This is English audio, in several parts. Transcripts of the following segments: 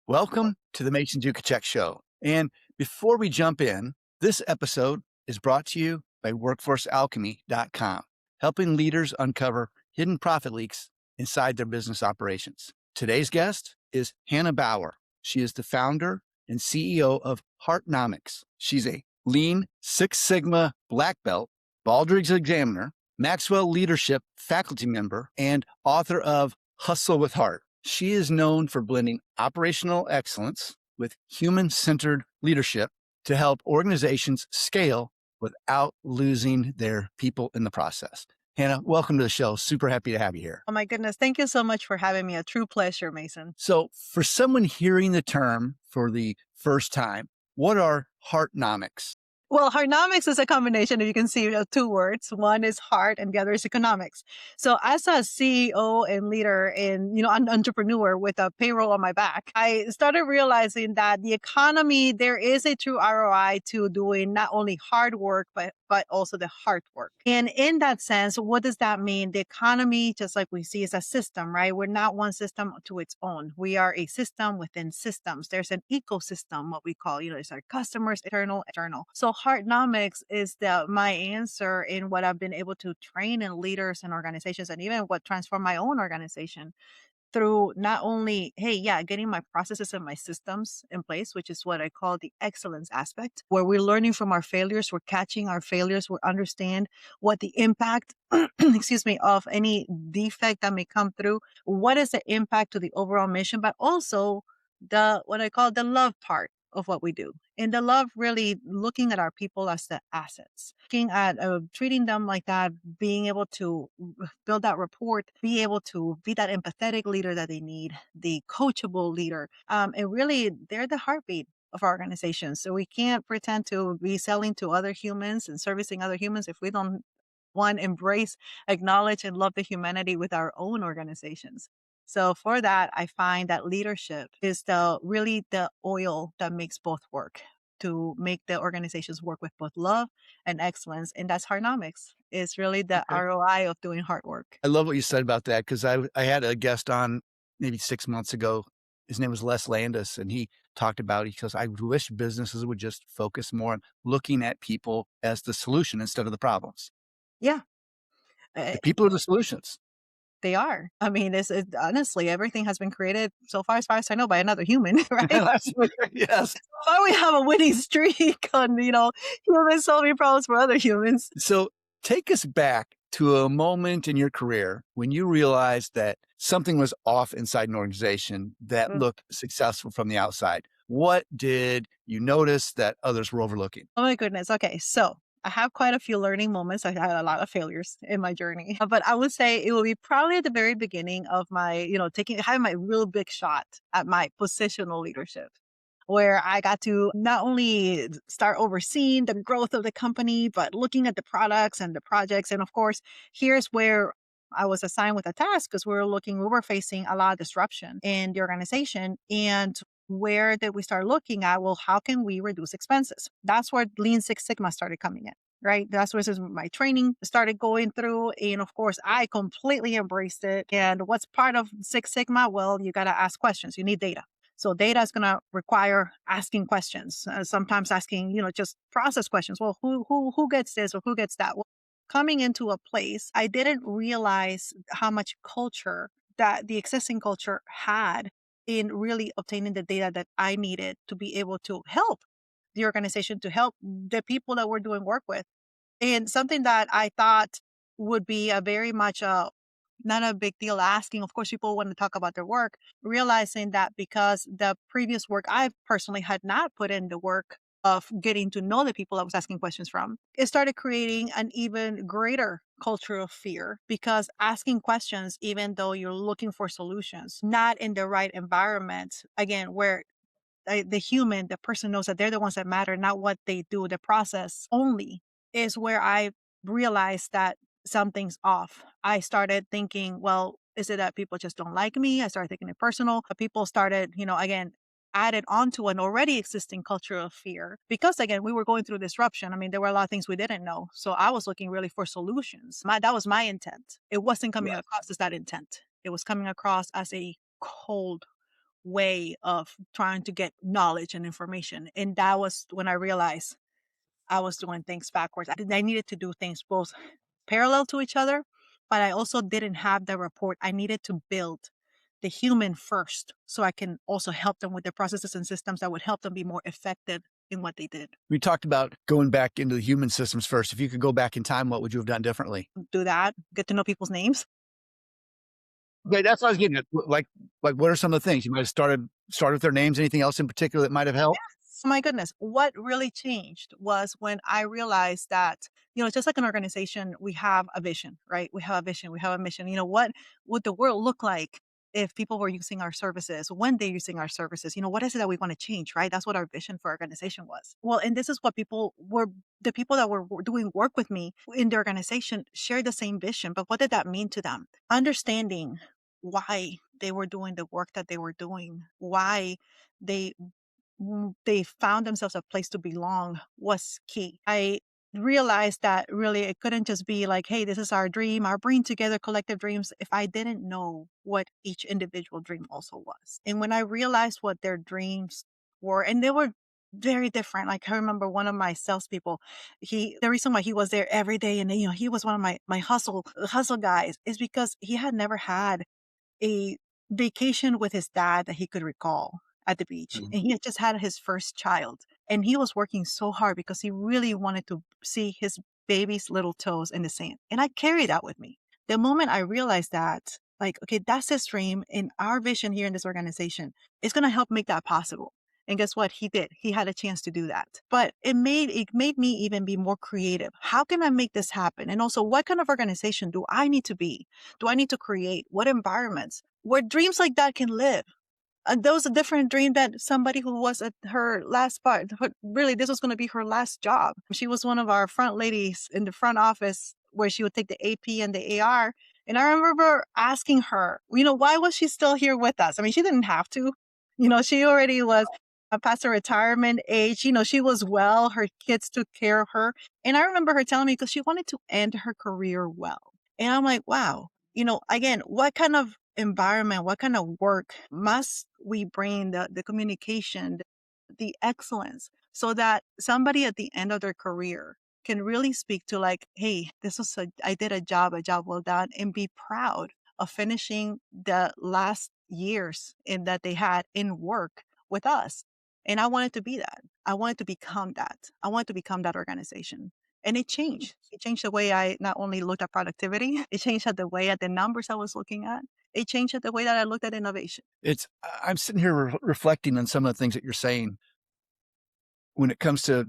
Welcome to the Mason Dukacek Show. And before we jump in, this episode is brought to you by WorkforceAlchemy.com, helping leaders uncover hidden profit leaks inside their business operations. Today's guest is Hanna Bauer. She is the founder and CEO of Heartnomics. She's a Lean Six Sigma Black Belt, Baldrige Examiner, Maxwell Leadership faculty member, and author of Hustle with Heart. She is known for blending operational excellence with human-centered leadership to help organizations scale without losing their people in the process. Hanna, welcome to the show. Super happy to have you here. Oh my goodness. Thank you so much for having me. A true pleasure, Mason. So for someone hearing the term for the first time, what are Heartnomics? Well, Heartnomics is a combination, if you can see, of two words. One is heart and the other is economics. So as a CEO and leader and, an entrepreneur with a payroll on my back, I started realizing that the economy, there is a true ROI to doing not only hard work, but also the hard work. And in that sense, what does that mean? The economy, just like we see, is a system, right? We're not one system to its own. We are a system within systems. There's an ecosystem, what we call, there's our customers, internal, external. So Heartnomics is my answer in what I've been able to train in leaders and organizations, and even what transformed my own organization through not only, getting my processes and my systems in place, which is what I call the excellence aspect, where we're learning from our failures, we're catching our failures, we understand what the impact, of any defect that may come through, what is the impact to the overall mission, but also what I call the love part of what we do. And the love, really looking at our people as the assets, looking at treating them like that, being able to build that rapport, be able to be that empathetic leader that they need, the coachable leader. And really, they're the heartbeat of our organization. So we can't pretend to be selling to other humans and servicing other humans if we don't, one, embrace, acknowledge, and love the humanity with our own organizations. So for that, I find that leadership is really the oil that makes both work, to make the organizations work with both love and excellence. And that's Heartnomics. It's really the Okay. ROI of doing hard work. I love what you said about that because I had a guest on maybe 6 months ago. His name was Les Landis, and he talked about, he goes, I wish businesses would just focus more on looking at people as the solution instead of the problems. Yeah, uh, The people are the solutions. they are. I mean, honestly, everything has been created so far as I know by another human, right? Yes. Why we have a winning streak on, humans solving problems for other humans. So take us back to a moment in your career when you realized that something was off inside an organization that Mm. looked successful from the outside. What did you notice that others were overlooking? Oh my goodness. Okay. So I have quite a few learning moments. I had a lot of failures in my journey, but I would say it will be probably at the very beginning of my, having my real big shot at my positional leadership, where I got to not only start overseeing the growth of the company, but looking at the products and the projects. And of course, here's where I was assigned with a task, because we were facing a lot of disruption in the organization. And where did we start looking at, well, how can we reduce expenses? That's where Lean Six Sigma started coming in. Right. That's where my training started going through. And of course, I completely embraced it. And what's part of Six Sigma? Well, you got to ask questions. You need data. So data is going to require asking questions, sometimes asking, just process questions. Well, who gets this or who gets that? Well, coming into a place, I didn't realize how much culture that the existing culture had in really obtaining the data that I needed to be able to help the organization, to help the people that we're doing work with. And something that I thought would be a very much not a big deal asking. Of course, people want to talk about their work, realizing that because the previous work I personally had not put in the work of getting to know the people I was asking questions from, it started creating an even greater culture of fear, because asking questions, even though you're looking for solutions, not in the right environment, again, where the person knows that they're the ones that matter, not what they do, the process only, is where I realized that something's off. I started thinking, well, is it that people just don't like me? I started taking it personal. People started, again, added onto an already existing culture of fear, because again, we were going through disruption. I mean, there were a lot of things we didn't know. So I was looking really for solutions. That was my intent. It wasn't coming Yes. across as that intent. It was coming across as a cold way of trying to get knowledge and information. And that was when I realized I was doing things backwards. I needed to do things both parallel to each other, but I also didn't have the rapport. I needed to build the human first so I can also help them with the processes and systems that would help them be more effective in what they did. We talked about going back into the human systems first. If you could go back in time, what would you have done differently? Do that, get to know people's names. Okay, that's what I was getting at. Like, what are some of the things you might have started with their names? Anything else in particular that might have helped? My goodness, what really changed was when I realized that, just like an organization, we have a vision, right? We have a vision, we have a mission. What would the world look like if people were using our services, when they're using our services? What is it that we want to change, right? That's what our vision for our organization was. Well, and this is what the people that were doing work with me in the organization shared the same vision. But what did that mean to them? Understanding why they were doing the work that they were doing, why they they found themselves a place to belong was key. I realized that really it couldn't just be like, hey, this is our dream, our bring together collective dreams, if I didn't know what each individual dream also was. And when I realized what their dreams were, and they were very different. Like I remember one of my salespeople, the reason why he was there every day and he was one of my hustle guys is because he had never had a vacation with his dad that he could recall at the beach. Mhm. And he had just had his first child. And he was working so hard because he really wanted to see his baby's little toes in the sand. And I carry that with me. The moment I realized that, like, okay, that's his dream, and our vision here in this organization is going to help make that possible. And guess what? He did. He had a chance to do that. But it made me even be more creative. How can I make this happen? And also, what kind of organization do I need to be? Do I need to create? What environments where dreams like that can live? And those a different dream that somebody who was at her last part. Really, this was going to be her last job. She was one of our front ladies in the front office where she would take the AP and the AR. And I remember asking her, why was she still here with us? I mean, she didn't have to. She already was past her retirement age. She was well. Her kids took care of her. And I remember her telling me because she wanted to end her career well. And I'm like, wow, again, what kind of environment, what kind of work must we bring the communication, the excellence, so that somebody at the end of their career can really speak to like, hey, I did a job well done, and be proud of finishing the last years in that they had in work with us. And I wanted to be that. I wanted to become that. I wanted to become that organization. And it changed. It changed the way I not only looked at productivity, it changed the way at the numbers I was looking at. It changed the way that I looked at innovation. I'm sitting here reflecting on some of the things that you're saying when it comes to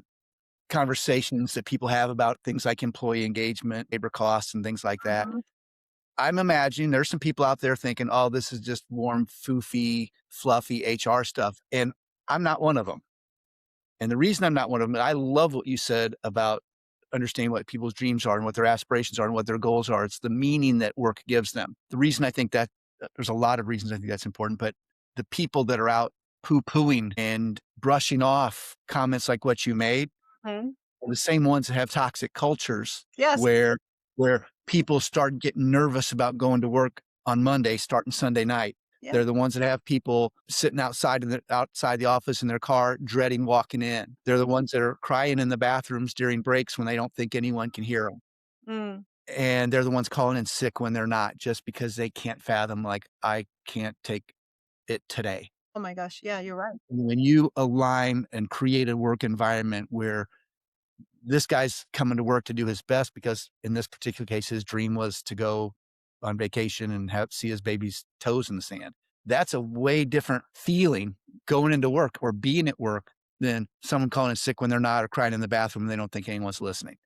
conversations that people have about things like employee engagement, labor costs, and things like that. Mhm. I'm imagining there's some people out there thinking, oh, this is just warm, foofy, fluffy HR stuff. And I'm not one of them. And the reason I'm not one of them, I love what you said about understanding what people's dreams are and what their aspirations are and what their goals are. It's the meaning that work gives them. The reason I think that there's a lot of reasons I think that's important, but the people that are out poo pooing and brushing off comments like what you made Mhm. are the same ones that have toxic cultures Yes. where people start getting nervous about going to work on Monday, starting Sunday night. Yeah. They're the ones that have people sitting outside the office in their car, dreading walking in. They're the ones that are crying in the bathrooms during breaks when they don't think anyone can hear them. Mm. And they're the ones calling in sick when they're not, just because they can't fathom, like, I can't take it today. Oh my gosh. Yeah, you're right. When you align and create a work environment where this guy's coming to work to do his best, because in this particular case, his dream was to go on vacation and see his baby's toes in the sand. That's a way different feeling going into work or being at work than someone calling in sick when they're not, or crying in the bathroom and they don't think anyone's listening.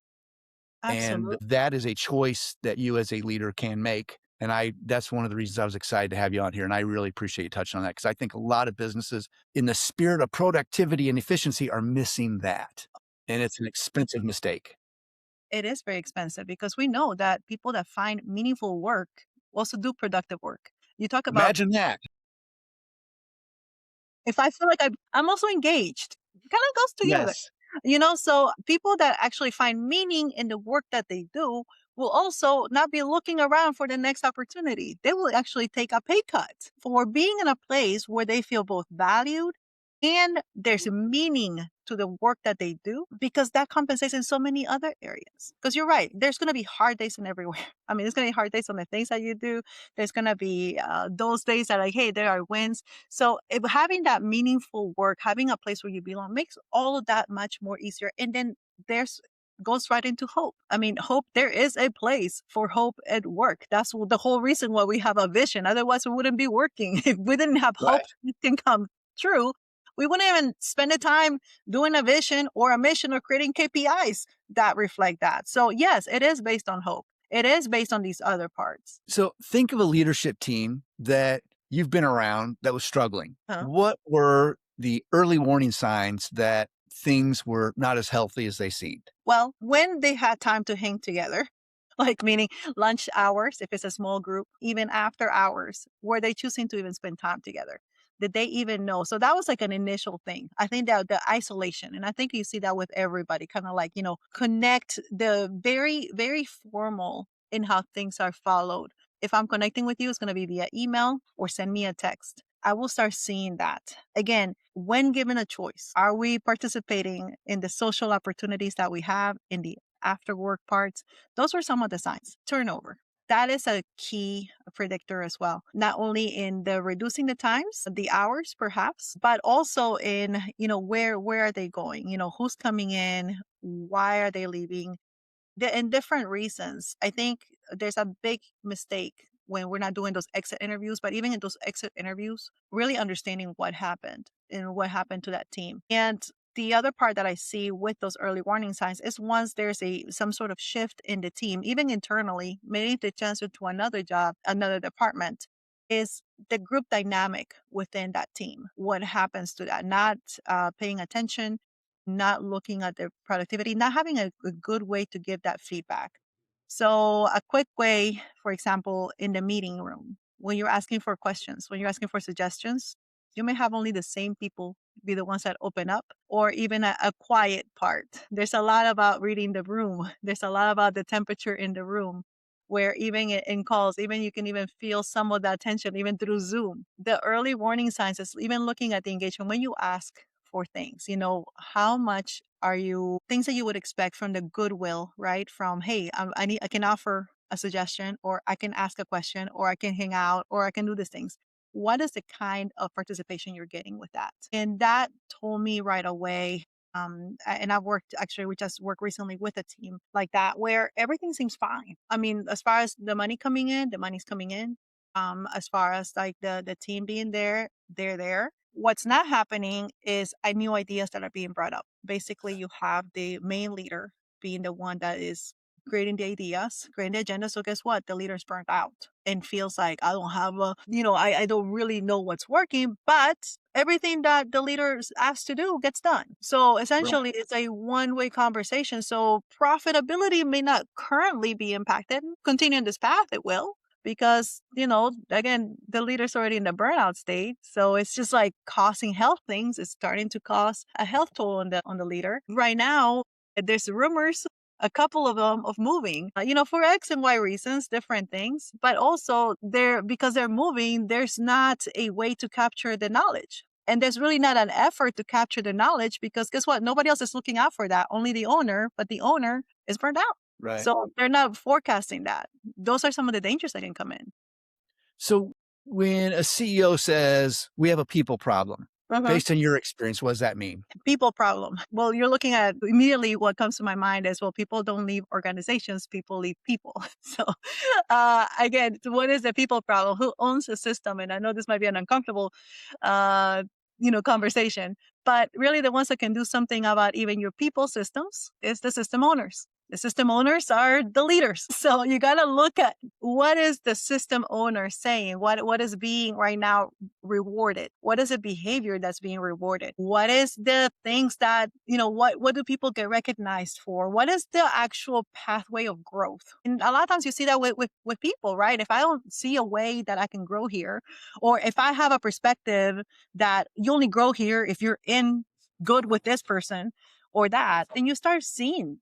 And Absolutely. that is a choice that you as a leader can make. And that's one of the reasons I was excited to have you on here. And I really appreciate you touching on that, because I think a lot of businesses, in the spirit of productivity and efficiency, are missing that. And it's an expensive mistake. It is very expensive because we know that people that find meaningful work also do productive work. You talk about Imagine that. if I feel like I'm also engaged, it kind of goes together. Yes. So people that actually find meaning in the work that they do will also not be looking around for the next opportunity. They will actually take a pay cut for being in a place where they feel both valued and there's meaning to the work that they do, because that compensates in so many other areas. Because you're right, there's going to be hard days in everywhere. I mean, there's going to be hard days on the things that you do. There's going to be those days that, like, hey, there are wins. So if having that meaningful work, having a place where you belong, makes all of that much more easier. And then there's goes right into hope. I mean, hope, there is a place for hope at work. That's the whole reason why we have a vision. Otherwise, we wouldn't be working. If we didn't have hope Right. it can come true, we wouldn't even spend the time doing a vision or a mission or creating KPIs that reflect that. So, yes, it is based on hope. It is based on these other parts. So think of a leadership team that you've been around that was struggling. Huh? What were the early warning signs that things were not as healthy as they seemed? Well, when they had time to hang together, like meaning lunch hours, if it's a small group, even after hours, were they choosing to even spend time together? Did they even know? So that was like an initial thing. I think that the isolation, and I think you see that with everybody, kind of like, connect the very, very formal in how things are followed. If I'm connecting with you, it's going to be via email or send me a text. I will start seeing that. Again, when given a choice, are we participating in the social opportunities that we have in the after work parts? Those were some of the signs. Turnover. That is a key predictor as well, not only in the reducing the times, the hours perhaps, but also in, where are they going? Who's coming in? Why are they leaving? And different reasons. I think there's a big mistake when we're not doing those exit interviews, but even in those exit interviews, really understanding what happened and what happened to that team. And the other part that I see with those early warning signs is once there's some sort of shift in the team, even internally, maybe the transfer to another job, another department, is the group dynamic within that team. What happens to that? Not paying attention, not looking at their productivity, not having a good way to give that feedback. So, a quick way, for example, in the meeting room, when you're asking for questions, when you're asking for suggestions, you may have only the same people be the ones that open up, or even a quiet part. There's a lot about reading the room, there's a lot about the temperature in the room. Where even in calls, even you can even feel some of that tension, even through Zoom. The early warning signs is even looking at the engagement when you ask for things. How much are you things that you would expect from the goodwill, right? From, hey, I can offer a suggestion, or I can ask a question, or I can hang out, or I can do these things. What is the kind of participation you're getting with that? And that told me right away. And I've worked, actually, we just worked recently with a team like that where everything seems fine. I mean, as far as the money coming in, the money's coming in. As far as like the team being there, they're there. What's not happening is new ideas that are being brought up. Basically, you have the main leader being the one that is creating the ideas, creating the agenda. So guess what? The leader's burnt out and feels like I don't have I don't really know what's working, but everything that the leader's asked to do gets done. So Right. essentially it's a one-way conversation. So profitability may not currently be impacted. Continuing this path, it will, because again, the leader's already in the burnout state, so it's just like causing health things. It's starting to cause a health toll on the leader right now. There's rumors, a couple of them, of moving, for X and Y reasons, different things, but also because they're moving, there's not a way to capture the knowledge. And there's really not an effort to capture the knowledge, because guess what? Nobody else is looking out for that, only the owner, but the owner is burned out. Right. So they're not forecasting that. Those are some of the dangers that can come in. So when a CEO says we have a people problem, Mhm. based on your experience, what does that mean? People problem. Well, you're looking at immediately what comes to my mind is, well, people don't leave organizations, people leave people. So, again, what is the people problem? Who owns the system? And I know this might be an uncomfortable, uh, conversation, but really the ones that can do something about even your people systems is the system owners. The system owners are the leaders. So you got to look at what is the system owner saying? What is being right now rewarded? What is the behavior that's being rewarded? What is the things that, what do people get recognized for? What is the actual pathway of growth? And a lot of times you see that with people, right? If I don't see a way that I can grow here, or if I have a perspective that you only grow here if you're in good with this person, or that, then you start seeing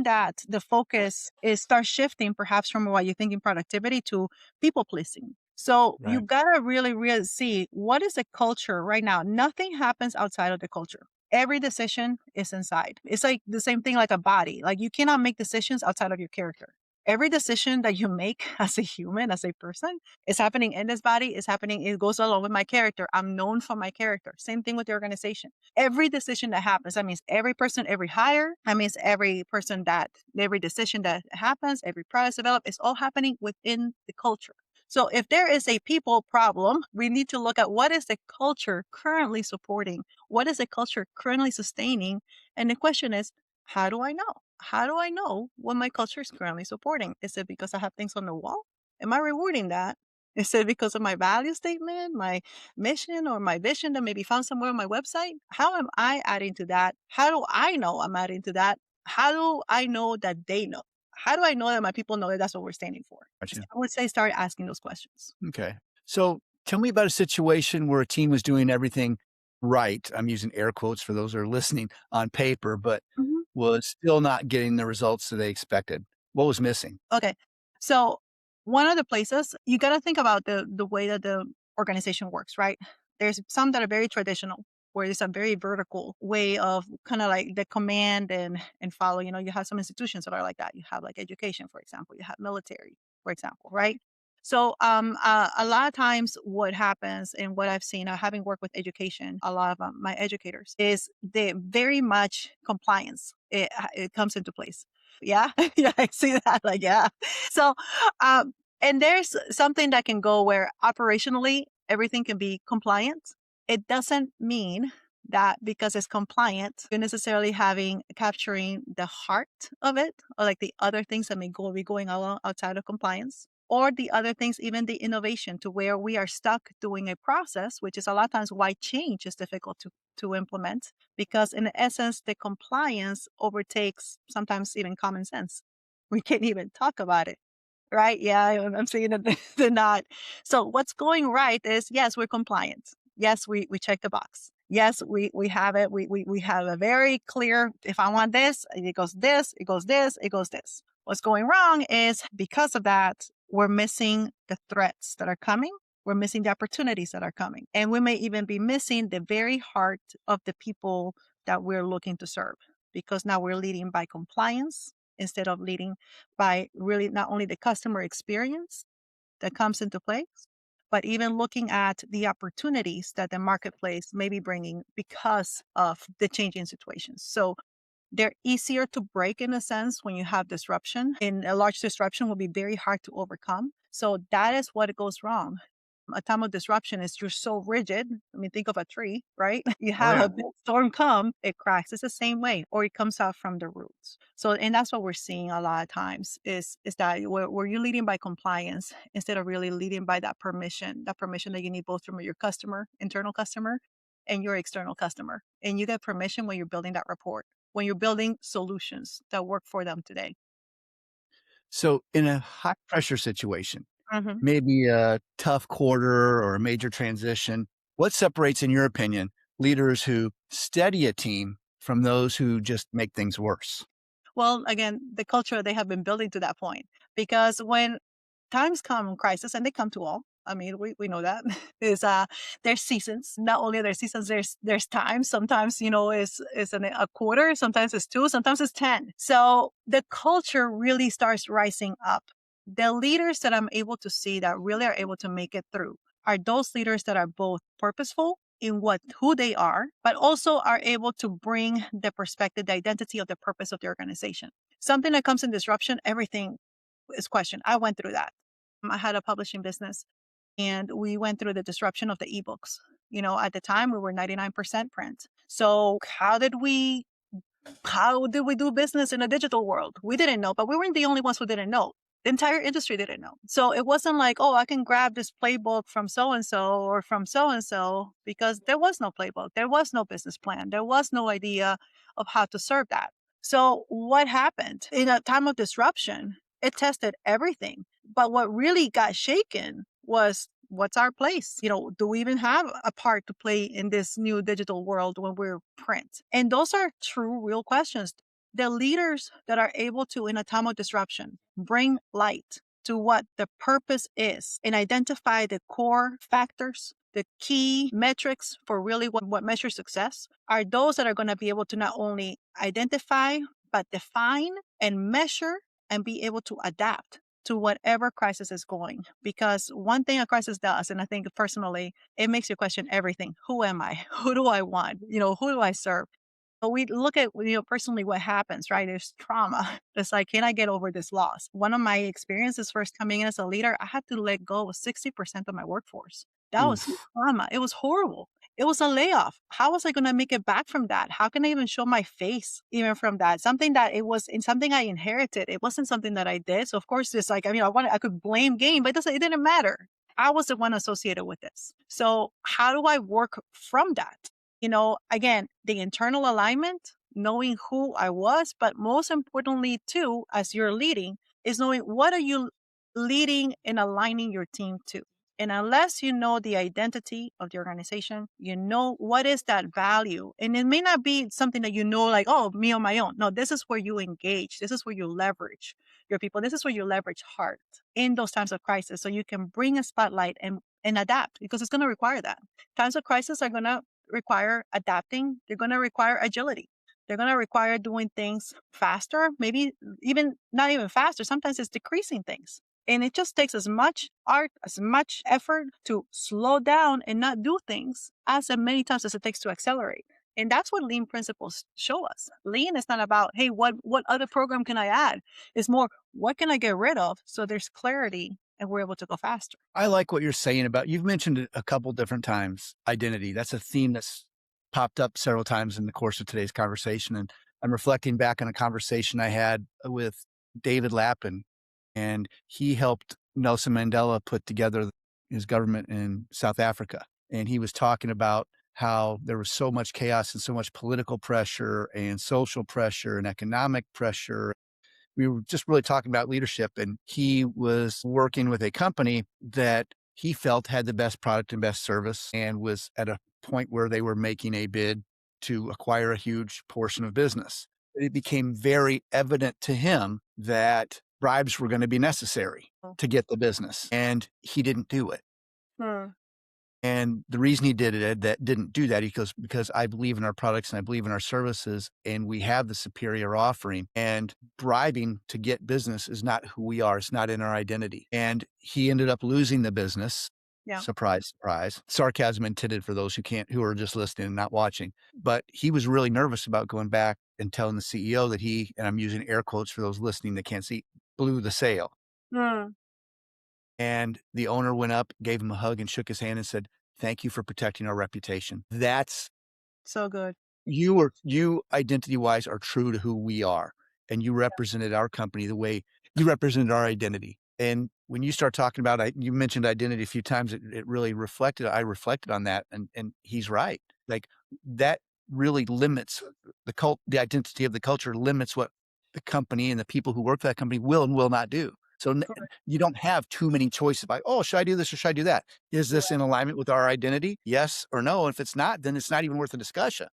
that the focus is start shifting perhaps from what you think in productivity to people pleasing. So you Right. gotta really, really see what is the culture right now. Nothing happens outside of the culture. Every decision is inside. It's like the same thing like a body. Like you cannot make decisions outside of your character. Every decision that you make as a human, as a person, is happening in this body, is happening, it goes along with my character. I'm known for my character. Same thing with the organization. Every decision that happens, that means every person, every hire, that means every decision that happens, every product developed, is all happening within the culture. So if there is a people problem, we need to look at what is the culture currently supporting? What is the culture currently sustaining? And the question is, how do I know? How do I know what my culture is currently supporting? Is it because I have things on the wall? Am I rewarding that? Is it because of my value statement, my mission, or my vision that maybe found somewhere on my website? How am I adding to that? How do I know I'm adding to that? How do I know that they know? How do I know that my people know that that's what we're standing for? Gotcha. I would say start asking those questions. Okay. So tell me about a situation where a team was doing everything right. I'm using air quotes for those who are listening on paper, but Mhm. was still not getting the results that they expected. What was missing? Okay. So one of the places you got to think about the way that the organization works, right? There's some that are very traditional, where it's a very vertical way of kind of like the command and follow. You have some institutions that are like that. You have like education, for example. You have military, for example, right? So a lot of times what happens and what I've seen, having worked with education, a lot of my educators, is they very much compliance. It comes into place. Yeah. Yeah, I see that. Like, yeah. So, um, and there's something that can go where operationally everything can be compliant. It doesn't mean that because it's compliant, you're necessarily capturing the heart of it, or like the other things that be going along outside of compliance, or the other things, even the innovation, to where we are stuck doing a process, which is a lot of times why change is difficult to implement, because in essence, the compliance overtakes sometimes even common sense. We can't even talk about it. Right? Yeah, I'm seeing that they're not. So what's going right is, yes, we're compliant. Yes, we check the box. Yes, we have it. We have a very clear, if I want this, it goes this, it goes this, it goes this. What's going wrong is because of that, we're missing the threats that are coming. We're missing the opportunities that are coming. And we may even be missing the very heart of the people that we're looking to serve, because now we're leading by compliance instead of leading by really not only the customer experience that comes into place, but even looking at the opportunities that the marketplace may be bringing because of the changing situations. So they're easier to break in a sense when you have disruption, and a large disruption will be very hard to overcome. So that is what goes wrong. A time of disruption is you're so rigid. I mean, think of a tree, right? You Oh, have yeah. a big storm come, it cracks. It's the same way, or it comes out from the roots. So, and that's what we're seeing a lot of times is that where you're leading by compliance instead of really leading by that permission that you need both from your customer, internal customer, and your external customer. And you get permission when you're building that rapport, when you're building solutions that work for them today. So in a high pressure situation, Mhm. maybe a tough quarter or a major transition, what separates, in your opinion, leaders who steady a team from those who just make things worse? Well, again, the culture they have been building to that point. Because when times come in crisis, and they come to all. I mean, we know that is there's seasons. Not only are there seasons, there's times. Sometimes is a quarter. Sometimes it's two. Sometimes it's 10. So the culture really starts rising up. The leaders that I'm able to see that really are able to make it through are those leaders that are both purposeful in who they are, but also are able to bring the perspective, the identity of the purpose of the organization. Something that comes in disruption, everything is questioned. I went through that. I had a publishing business, and we went through the disruption of the ebooks. At the time we were 99% print. So how did we do business in a digital world? We didn't know, but we weren't the only ones who didn't know. The entire industry didn't know. So it wasn't like, oh, I can grab this playbook from so and so or from so and so, because there was no playbook. There was no business plan. There was no idea of how to serve that. So what happened in a time of disruption? It tested everything. But what really got shaken was what's our place? Do we even have a part to play in this new digital world when we're print? And those are true, real questions. The leaders that are able to, in a time of disruption, bring light to what the purpose is and identify the core factors, the key metrics for really what measures success, are those that are going to be able to not only identify, but define and measure and be able to adapt to whatever crisis is going. Because one thing a crisis does, and I think personally, it makes you question everything. Who am I? Who do I want? Who do I serve? But we look at, personally what happens, right? There's trauma. It's like, can I get over this loss? One of my experiences first coming in as a leader, I had to let go of 60% of my workforce. That was Oof. trauma. It was horrible. It was a layoff. How was I going to make it back from that? How can I even show my face even from that? Something that it was in something I inherited. It wasn't something that I did. So of course, it's like, I could blame game, but it didn't matter. I was the one associated with this. So how do I work from that? Again, the internal alignment, knowing who I was, but most importantly, too, as you're leading, is knowing what are you leading and aligning your team to. And unless you know the identity of the organization, you know what is that value. And it may not be something that like, oh, me on my own. No, this is where you engage. This is where you leverage your people. This is where you leverage heart in those times of crisis. So you can bring a spotlight and adapt, because it's going to require that. Times of crisis are going to require adapting. They're going to require agility. They're going to require doing things faster, maybe even not even faster. Sometimes it's decreasing things. And it just takes as much art, as much effort to slow down and not do things as many times as it takes to accelerate. And that's what lean principles show us. Lean is not about, hey, what other program can I add? It's more, what can I get rid of so there's clarity and we're able to go faster. I like what you're saying about, you've mentioned it a couple different times, identity. That's a theme that's popped up several times in the course of today's conversation. And I'm reflecting back on a conversation I had with David Lappin, and he helped Nelson Mandela put together his government in South Africa. And he was talking about how there was so much chaos and so much political pressure and social pressure and economic pressure. We were just really talking about leadership, and he was working with a company that he felt had the best product and best service, and was at a point where they were making a bid to acquire a huge portion of business. It became very evident to him that bribes were going to be necessary Oh. to get the business, and he didn't do it. Hmm. And the reason he didn't do that, he goes, because I believe in our products and I believe in our services, and we have the superior offering, and bribing to get business is not who we are. It's not in our identity. And he ended up losing the business. Yeah. Surprise, surprise. Sarcasm intended for those who are just listening and not watching. But he was really nervous about going back and telling the CEO that he, and I'm using air quotes for those listening that can't see, blew the sale. Hmm. And the owner went up, gave him a hug, and shook his hand and said, "Thank you for protecting our reputation." That's So good. you identity-wise are true to who we are, and you represented our company the way you represented our identity. And when you start talking about, you mentioned identity a few times, it really reflected. I reflected on that, and he's right. Like, that really limits the identity of the culture limits what the company and the people who work for that company will and will not do. So Correct. you don't have too many choices about, oh, should I do this or should I do that? Is this in alignment with our identity? Yes or no? If it's not, then it's not even worth a discussion.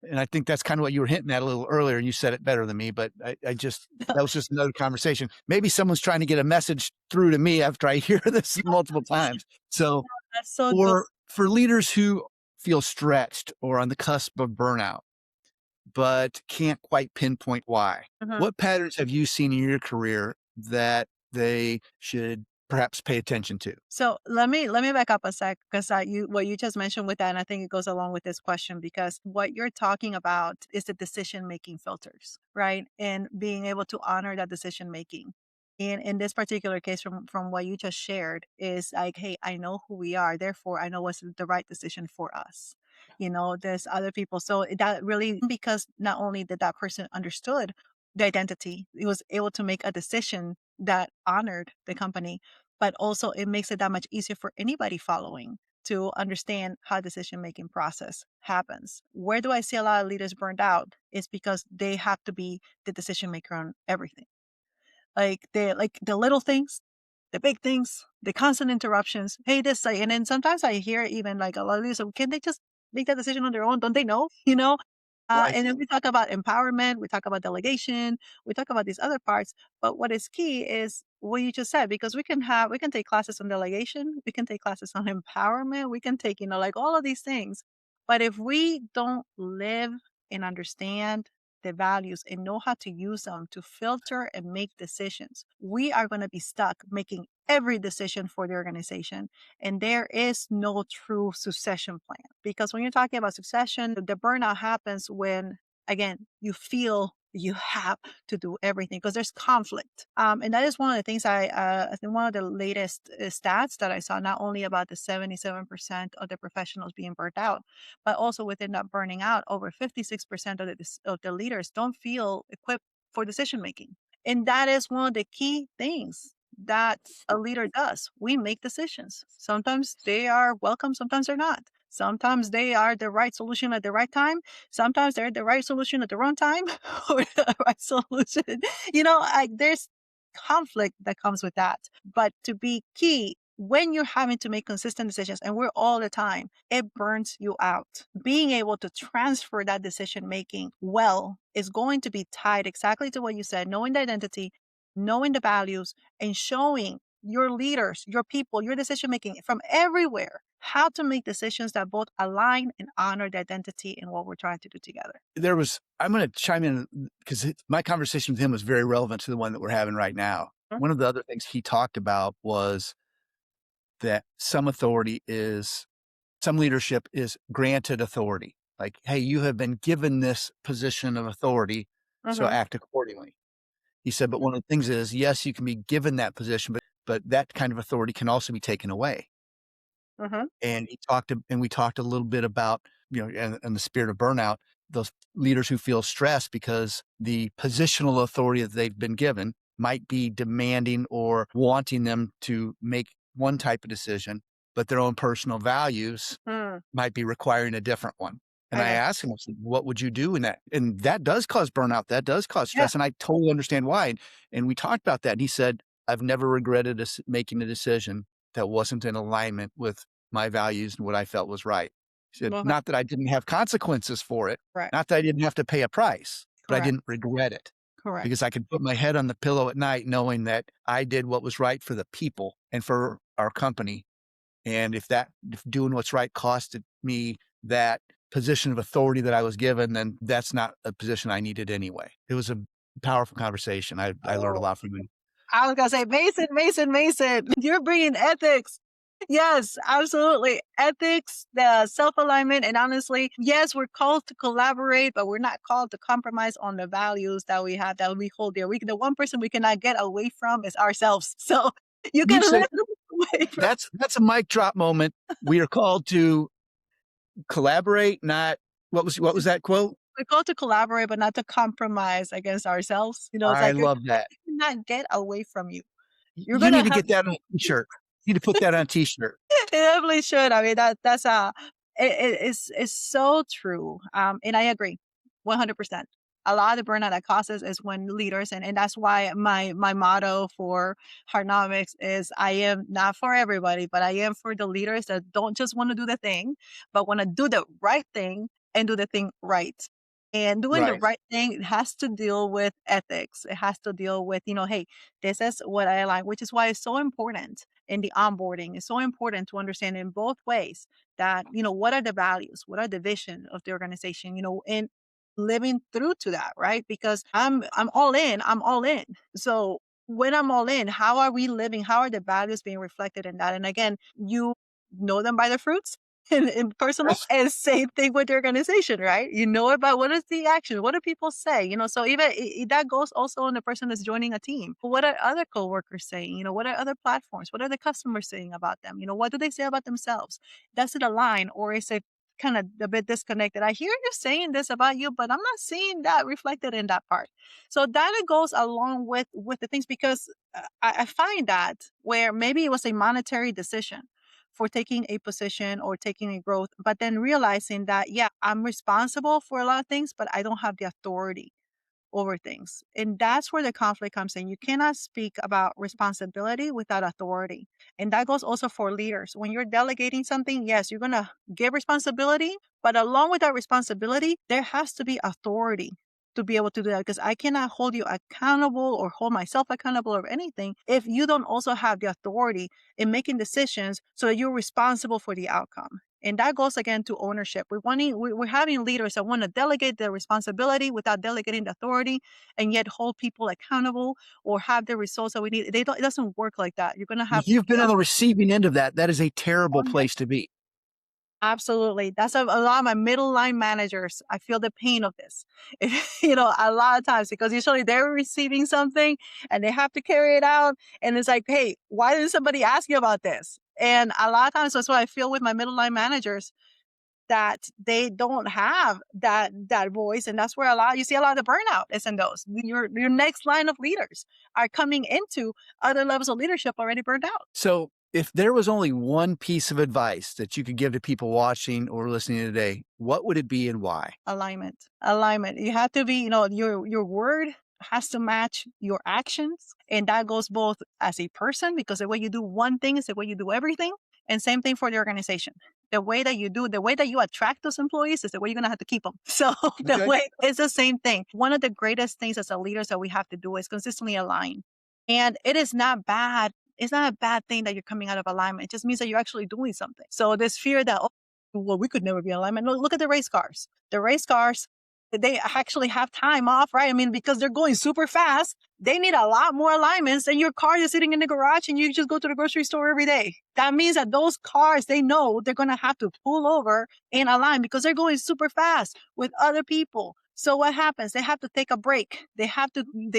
And I think that's kind of what you were hinting at a little earlier, and you said it better than me, but that was just another conversation. Maybe someone's trying to get a message through to me after I hear this multiple times. So That's so good. for leaders who feel stretched or on the cusp of burnout, but can't quite pinpoint why, Mhm. what patterns have you seen in your career that they should perhaps pay attention to? So let me back up a sec, because what you just mentioned with that, and I think it goes along with this question, because what you're talking about is the decision making filters, right? And being able to honor that decision making. And in this particular case, from what you just shared, is like, hey, I know who we are, therefore I know what's the right decision for us. There's other people, so that really, because not only did that person understood the identity, he was able to make a decision that honored the company, but also it makes it that much easier for anybody following to understand how decision making process happens. Where do I see a lot of leaders burned out? Is because they have to be the decision maker on everything. Like the little things, the big things, the constant interruptions. Hey, this, and then sometimes I hear even like a lot of these, can they just make that decision on their own? Don't they know? Right. And then we talk about empowerment, we talk about delegation, we talk about these other parts. But what is key is what you just said, because we can take classes on delegation, we can take classes on empowerment, we can take, like all of these things. But if we don't live and understand the values and know how to use them to filter and make decisions, we are going to be stuck making every decision for the organization. And there is no true succession plan. Because when you're talking about succession, the burnout happens when, again, you feel you have to do everything because there's conflict. And that is one of the things I think one of the latest stats that I saw, not only about the 77% of the professionals being burnt out, but also within that burning out, over 56% of the leaders don't feel equipped for decision making. And that is one of the key things that a leader does. We make decisions. Sometimes they are welcome, sometimes they're not. Sometimes they are the right solution at the right time. Sometimes they're the right solution at the wrong time or the right solution. There's conflict that comes with that. But to be key, when you're having to make consistent decisions, and we're all the time, it burns you out. Being able to transfer that decision making well is going to be tied exactly to what you said, knowing the identity, knowing the values, and showing your leaders, your people, your decision making from everywhere how to make decisions that both align and honor the identity and what we're trying to do together. I'm going to chime in because my conversation with him was very relevant to the one that we're having right now. Mhm. One of the other things he talked about was that some leadership is granted authority. Like, hey, you have been given this position of authority, so Mhm. act accordingly. He said, but one of the things is, yes, you can be given that position, but that kind of authority can also be taken away. Mhm. And we talked a little bit about, in the spirit of burnout, those leaders who feel stressed because the positional authority that they've been given might be demanding or wanting them to make one type of decision, but their own personal values Mm, might be requiring a different one. And I I got asked him, I said, what would you do in that? And that does cause burnout. That does cause you. Yeah. stress. And I totally understand why. And we talked about that. And he said, I've never regretted making a decision that wasn't in alignment with my values and what I felt was right. He said, Well, not that I didn't have consequences for it, correct. not that I didn't have to pay a price, but I Correct. didn't regret it Correct. because I could put my head on the pillow at night knowing that I did what was right for the people and for our company. And if doing what's right costed me that position of authority that I was given, then that's not a position I needed anyway. It was a powerful conversation. I learned a Oh, lot from him. I was gonna say, Mason, Mason, Mason, you're bringing ethics. Yes, absolutely. Ethics, the self-alignment, and honestly, yes, we're called to collaborate, but we're not called to compromise on the values that we have, that we hold dear. The one person we cannot get away from is ourselves. So you You can said live away from. that's a mic drop moment. We are called to collaborate, not what was that quote? We're called to collaborate, but not to compromise against ourselves. It's I like love that. you cannot get away from you. You're You gonna need to have. get that on a t-shirt. You need to put that on a t-shirt. It definitely should. I mean, it's so true. And I agree, 100%. A lot of the burnout that causes is when leaders, and that's why my motto for Heartnomics is I am not for everybody, but I am for the leaders that don't just want to do the thing, but want to do the right thing and do the thing right. And doing the Right. right thing, it has to deal with ethics. It has to deal with, hey, this is what I like, which is why it's so important in the onboarding. It's so important to understand in both ways that, what are the values, what are the vision of the organization, and living through to that, right? Because I'm all in, I'm all in. So when I'm all in, how are we living? How are the values being reflected in that? And again, you know them by the fruits. In personal, Yes. and same thing with the organization, right? You know about what is the action, what do people say, so even that goes also on the person that's joining a team. What are other coworkers saying? What are other platforms, what are the customers saying about them? What do they say about themselves? Does it align, or is it kind of a bit disconnected? I hear you saying this about you, but I'm not seeing that reflected in that part. So that it goes along with the things, because I find that where maybe it was a monetary decision for taking a position or taking a growth, but then realizing that, yeah, I'm responsible for a lot of things, but I don't have the authority over things. And that's where the conflict comes in. You cannot speak about responsibility without authority. And that goes also for leaders. When you're delegating something, yes, you're going to give responsibility, but along with that responsibility, there has to be authority to be able to do that, because I cannot hold you accountable or hold myself accountable or anything if you don't also have the authority in making decisions so that you're responsible for the outcome. And that goes again to ownership. We're having leaders that want to delegate the responsibility without delegating the authority, and yet hold people accountable or have the results that we need. It doesn't work like that. You're going to have You've been on chaos. the receiving end of that. That is a terrible Oh, yeah. place to be. Absolutely. That's a lot of my middle line managers. I feel the pain of this, a lot of times, because usually they're receiving something and they have to carry it out. And it's like, hey, why didn't somebody ask you about this? And a lot of times that's what I feel with my middle line managers, that they don't have that voice. And that's where you see a lot of the burnout is in those. Your next line of leaders are coming into other levels of leadership already burned out. So if there was only one piece of advice that you could give to people watching or listening today, what would it be and why? Alignment. You have to be, your word has to match your actions. And that goes both as a person, because the way you do one thing is the way you do everything. And same thing for the organization. The way that you attract those employees is the way you're going to have to keep them. So the Okay. way it's the same thing. One of the greatest things as a leaders that we have to do is consistently align. And it is not bad. It's not a bad thing that you're coming out of alignment. It just means that you're actually doing something. So this fear that, oh, well, we could never be in alignment. No, look at the race cars. The race cars, they actually have time off, right? I mean, because they're going super fast, they need a lot more alignments than your car is sitting in the garage and you just go to the grocery store every day. That means that those cars, they know they're going to have to pull over and align because they're going super fast with other people. So what happens? They have to take a break. They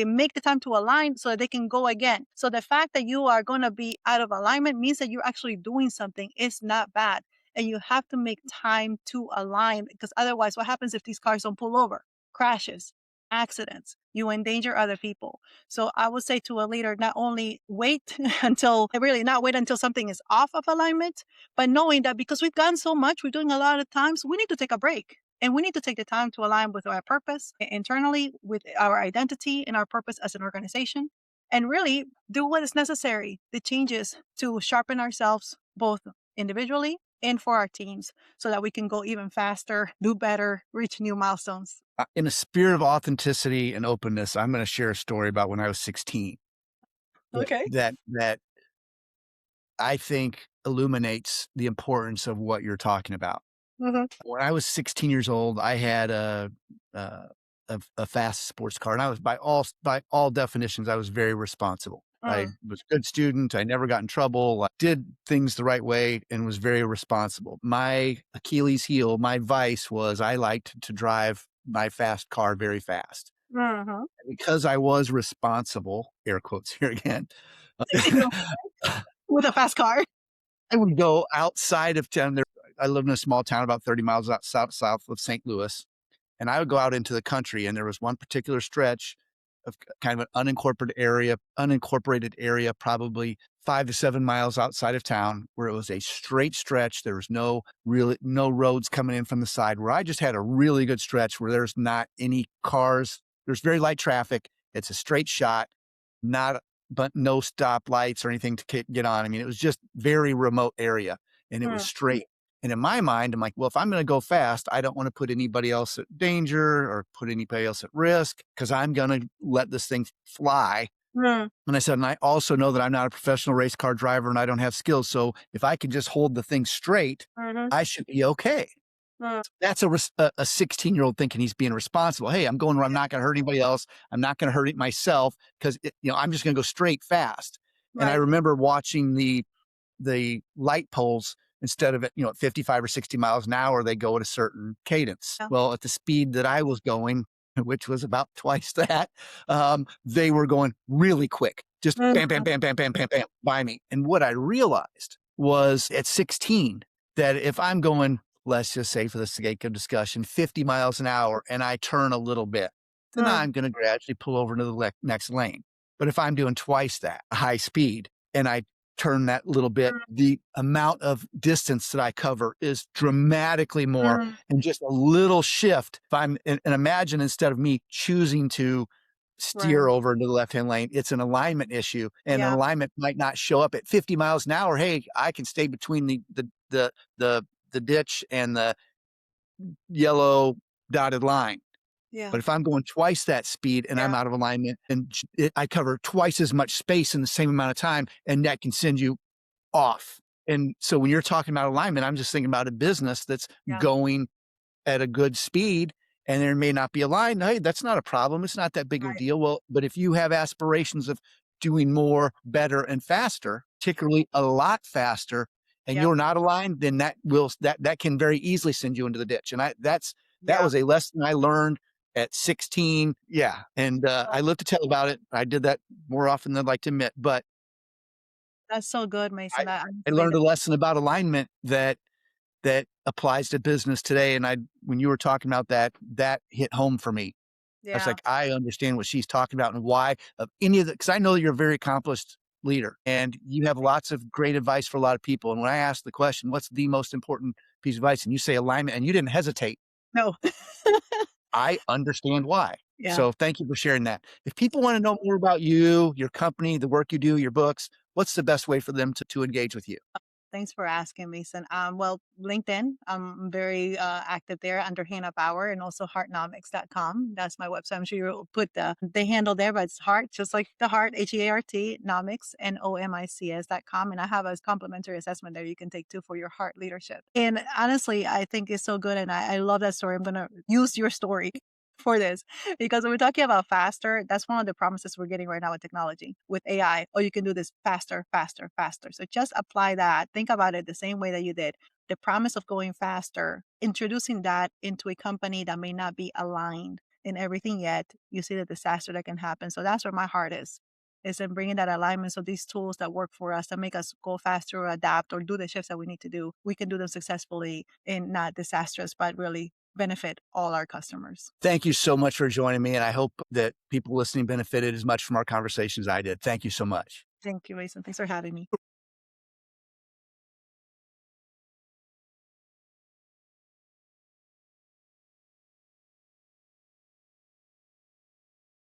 make the time to align so that they can go again. So the fact that you are going to be out of alignment means that you're actually doing something. It's not bad. And you have to make time to align, because otherwise what happens if these cars don't pull over? Crashes, accidents, you endanger other people. So I would say to a leader, not only not wait until something is off of alignment, but knowing that because we've done so much, we're doing a lot of times, we need to take a break. And we need to take the time to align with our purpose internally, with our identity and our purpose as an organization, and really do what is necessary, the changes to sharpen ourselves both individually and for our teams, so that we can go even faster, do better, reach new milestones. In a spirit of authenticity and openness, I'm going to share a story about when I was 16 Okay. that I think illuminates the importance of what you're talking about. Mhm. When I was 16 years old, I had a, a fast sports car, and I was by all definitions, I was very responsible. I Mm. was a good student. I never got in trouble. I did things the right way and was very responsible. My Achilles heel, my vice was I liked to drive my fast car very fast. Mhm. Because I was responsible, air quotes here again, With a fast car. I would go outside of town. I lived in a small town about 30 miles south of St. Louis. And I would go out into the country, and there was one particular stretch of kind of an unincorporated area, probably 5 to 7 miles outside of town, where it was a straight stretch. There was no roads coming in from the side, where I just had a really good stretch where there's not any cars. There's very light traffic. It's a straight shot, but no stoplights or anything to get on. I mean, it was just very remote area, and it was Mm. straight. And in my mind, I'm like, well, if I'm going to go fast, I don't want to put anybody else at danger or put anybody else at risk, because I'm going to let this thing fly. Mm. And I said, and I also know that I'm not a professional race car driver and I don't have skills. So if I can just hold the thing straight, Mhm. I should be okay. Mm. That's a 16-year-old thinking he's being responsible. Hey, I'm going where I'm not going to hurt anybody else. I'm not going to hurt it myself, because I'm just going to go straight fast. And I Right. remember watching the light poles. Instead of at 55 or 60 miles an hour, they go at a certain cadence. Yeah. Well, at the speed that I was going, which was about twice that, they were going really quick, just bam, bam, Mhm. bam, bam, bam, bam, bam by me. And what I realized was at 16 that if I'm going, let's just say for the sake of discussion, 50 miles an hour and I turn a little bit, then Mm. I'm going to gradually pull over into the next lane. But if I'm doing twice that high speed and I turn that little bit, the amount of distance that I cover is dramatically more. And just a little shift. If I'm, and imagine instead of me choosing to steer Right. over into the left-hand lane, it's an alignment issue. And an Yeah. alignment might not show up at 50 miles an hour. Hey, I can stay between the ditch and the yellow dotted line. Yeah. But if I'm going twice that speed and I'm Yeah. out of alignment and I cover twice as much space in the same amount of time, and that can send you off. And so when you're talking about alignment, I'm just thinking about a business that's Yeah. going at a good speed and there may not be a line. Hey, that's not a problem. It's not that big of a Right. deal. Well, but if you have aspirations of doing more, better, and faster, particularly a lot faster, and Yep. you're not aligned, then that can very easily send you into the ditch. And that Yeah. was a lesson I learned at 16. Yeah. And Oh, I live to tell about it. I did that more often than I'd like to admit, but that's so good, I, Mason. I Honestly, learned a lesson about alignment that applies to business today. And when you were talking about that hit home for me. I was yeah. like, I understand what she's talking about and why of any of the, because I know you're a very accomplished leader and you have lots of great advice for a lot of people. And when I ask the question, what's the most important piece of advice? And you say alignment and you didn't hesitate. No. I understand why. Yeah. So thank you for sharing that. If people want to know more about you, your company, the work you do, your books, what's the best way for them to engage with you? Thanks for asking, Mason. Well, LinkedIn, I'm very active there under Hanna Bauer and also heartnomics.com. That's my website. I'm sure you'll put the handle there, but it's heart, just like the heart, HEART, nomics, NOMICS.com. And I have a complimentary assessment there you can take too for your heart leadership. And honestly, I think it's so good. And I love that story. I'm going to use your story for this because when we're talking about faster, that's one of the promises we're getting right now with technology, with AI. Oh, you can do this faster, faster, faster. So just apply that. Think about it the same way that you did. The promise of going faster, introducing that into a company that may not be aligned in everything yet, you see the disaster that can happen. So that's where my heart is in bringing that alignment. So these tools that work for us that make us go faster or adapt or do the shifts that we need to do, we can do them successfully and not disastrous, but really benefit all our customers. Thank you so much for joining me. And I hope that people listening benefited as much from our conversation as I did. Thank you so much. Thank you, Mason. Thanks for having me.